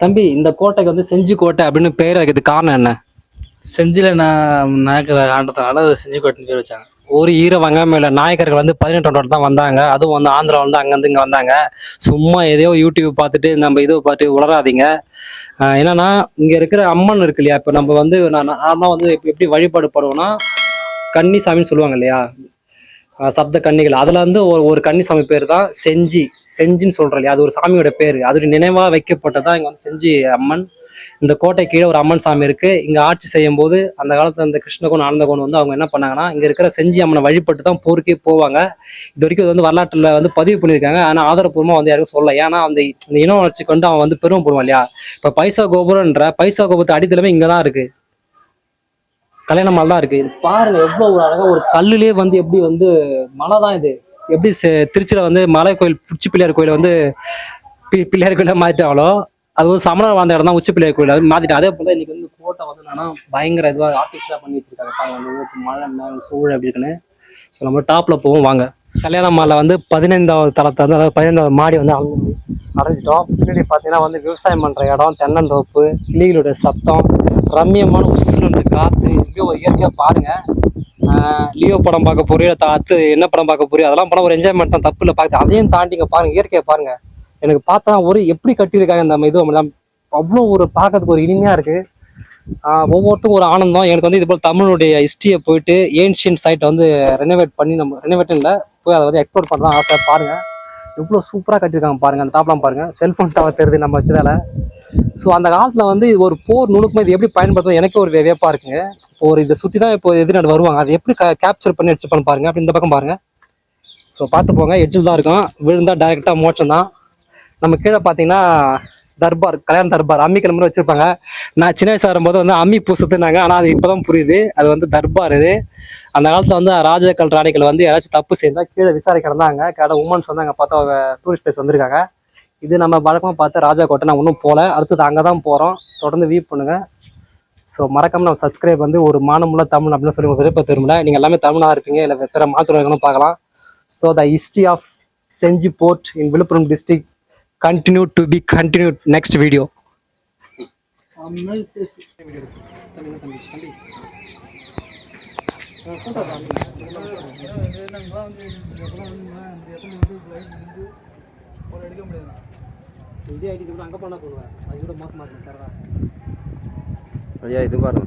தம்பி, இந்த கோட்டைக்கு வந்து செஞ்சி கோட்டை அப்படின்னு பேர் வைக்கிறதுக்கு காரணம் என்ன? செஞ்சில நான் நாயக்கர் ஆண்டதுனால அதை செஞ்சி கோட்டைன்னு பேர் வச்சாங்க. ஒரு ஈர வெங்காயம் இல்லை. நாயக்கர்கள் வந்து 18 தான் வந்தாங்க. அதுவும் வந்து ஆந்திரா வந்து அங்கேருந்து இங்கே வந்தாங்க. சும்மா எதையோ யூடியூப் பார்த்துட்டு நம்ம இதை பார்த்து உளராதீங்க. என்னன்னா இங்கே இருக்கிற அம்மன் இருக்கு இல்லையா, இப்போ நம்ம வந்து நான் நார்மலாக வந்து எப்படி வழிபாடு படுவோம்னா கன்னி சாமின்னு சொல்லுவாங்க இல்லையா, சப்த கன்னிகள். அதுல வந்து ஒரு கன்னி சாமி பேர் தான் செஞ்சி. செஞ்சின்னு சொல்றோம் இல்லையா, அது ஒரு சாமியோட பேரு. அது நினைவா வைக்கப்பட்டதான் இங்க வந்து செஞ்சி அம்மன். இந்த கோட்டை கீழே ஒரு அம்மன் சாமி இருக்கு. இங்க ஆட்சி செய்யும் போது அந்த காலத்துல இந்த கிருஷ்ணகோன் ஆனந்தகோன் வந்து அவங்க என்ன பண்ணாங்கன்னா, இங்க இருக்கிற செஞ்சி அம்மனை வழிபட்டு தான் போருக்கே போவாங்க. இது வரைக்கும் இது வந்து வரலாற்றுல வந்து பதிவு பண்ணியிருக்காங்க. ஆனா ஆதாரப்பூர்வமா வந்து யாருக்கும் சொல்லல. ஏன்னா அந்த இனம் வளர்ச்சி கொண்டு அவன் வந்து பெருமைப்படுவான் இல்லையா. இப்ப பைசா கோபுரம்ன்ற பைசா கோபுரத்து அடித்தளமே இங்கதான் இருக்கு, கல்யாண மால் தான் இருக்கு. பாருங்க எவ்வளவு ஒரு அழகா ஒரு கல்லுலயே வந்து எப்படி வந்து மலை தான் இது. எப்படி திருச்சியில வந்து மலை கோயில் உச்சி பிள்ளையார் கோயில் வந்து பிள்ளையார் கோயில மாத்திட்டாங்களோ, அது ஒரு சமணர் வாழ்ந்த இடம் தான் உச்சி பிள்ளையார் கோயில், அது மாத்திட்டு. அதே போல இன்னைக்கு வந்து கோட்டை வந்து என்னன்னா பயங்கர இதுவா ஆர்டிஃபிஷியலா பண்ணி வச்சிருக்காங்க. பாருங்க மழை சூழல் அப்படி இருக்குன்னு. ஸோ நம்ம டாப்ல போவோம் வாங்க. கல்யாண மாலை வந்து 15வது தளத்தை வந்து, அதாவது 15வது மாடி வந்து அடைஞ்சிட்டோம். பின்னாடி பார்த்தீங்கன்னா வந்து விவசாயம் பண்ற இடம், தென்னந்தோப்பு, கிளிகளுடைய சத்தம், ரம்மியமான உசுன்னு காத்து, இப்படியே ஒரு இயற்கையா பாருங்க. லியோ படம் பார்க்க போறியோ, அத்து என்ன படம் பார்க்க போறியோ, அதெல்லாம் படம் ஒரு என்ஜாய்மெண்ட் தான், தப்பு இல்லை பார்த்து. அதையும் தாண்டிங்க பாருங்க, இயற்கையை பாருங்க. எனக்கு பார்த்தா ஒரு எப்படி கட்டியிருக்காங்க இந்த இது, அவ்வளோ ஒரு பார்க்கறதுக்கு ஒரு இனிமையா இருக்கு. ஒவ்வொருத்தருக்கும் ஒரு ஆனந்தம். எனக்கு வந்து இது போல் தமிழுடைய ஹிஸ்ட்ரியை போயிட்டு ஏன்ஷியன்ட் சைட்டை வந்து ரெனோவேட் பண்ணி, நம்ம ரெனோவேட்டும் இல்லை, போய் அதை வந்து எக்ஸ்ப்ளோர் பண்ணலாம் ஆசை. பாருங்க எவ்வளோ சூப்பராக கட்டியிருக்காங்க பாருங்க. அந்த டாப்லாம் பாருங்க, செல்ஃபோன் டவர் தெரியுது நம்ம வச்சதால. ஸோ அந்த காலத்தில் வந்து இது ஒரு போர் நுணுக்கமாக இது எப்படி பயன்படுத்தும் எனக்கு ஒரு வியப்பாக இருக்குங்க. ஒரு இதை சுற்றி தான் இப்போ எதிர்நாடு வருவாங்க, அது எப்படி கேப்சர் பண்ணி வச்சு பண்ண பாருங்க. அப்படி இந்த பக்கம் பாருங்க. ஸோ பார்த்து போங்க, எட்ஜில் தான் இருக்கும், விழுந்தா டைரெக்டாக மோட்சம் தான். நம்ம கீழே பார்த்தீங்கன்னா தர்பார், கல்யாண தர்பார், அம்மி கிளம்புற வச்சிருப்பாங்க. நான் சின்ன வயசு வரும்போது வந்து அம்மி பூசுத்துனாங்க, ஆனால் அது இப்போதான் புரியுது, அது வந்து தர்பார். இது அந்த காலத்தில் வந்து ராஜாக்கள் ராணிகள் வந்து யாராச்சும் தப்பு செய்தா கீழே விசாரிக்க தான் கேட்ட உமன்ஸ் வந்து அங்கே பார்த்தா டூரிஸ்ட் பிளேஸ் வந்திருக்காங்க. இது நம்ம வழக்கமாக பார்த்து ராஜா கோட்டை. நான் ஒன்றும் போகல, அடுத்தது அங்கே தான் போகிறோம். தொடர்ந்து வியூ பண்ணுங்க. ஸோ மறக்காம நம்ம சப்ஸ்கிரைப் வந்து ஒரு மானமுள்ள தமிழ் அப்படின்னு சொல்லி ஒரு விருப்ப திரும்பல. நீங்கள் எல்லாமே தமிழாக இருப்பீங்க, இல்லை வேற மாற்றம் இருக்கணும் பார்க்கலாம். So the history of Gingee fort in Villupuram district continue to be continued next video. ஐயா இது பாருங்க.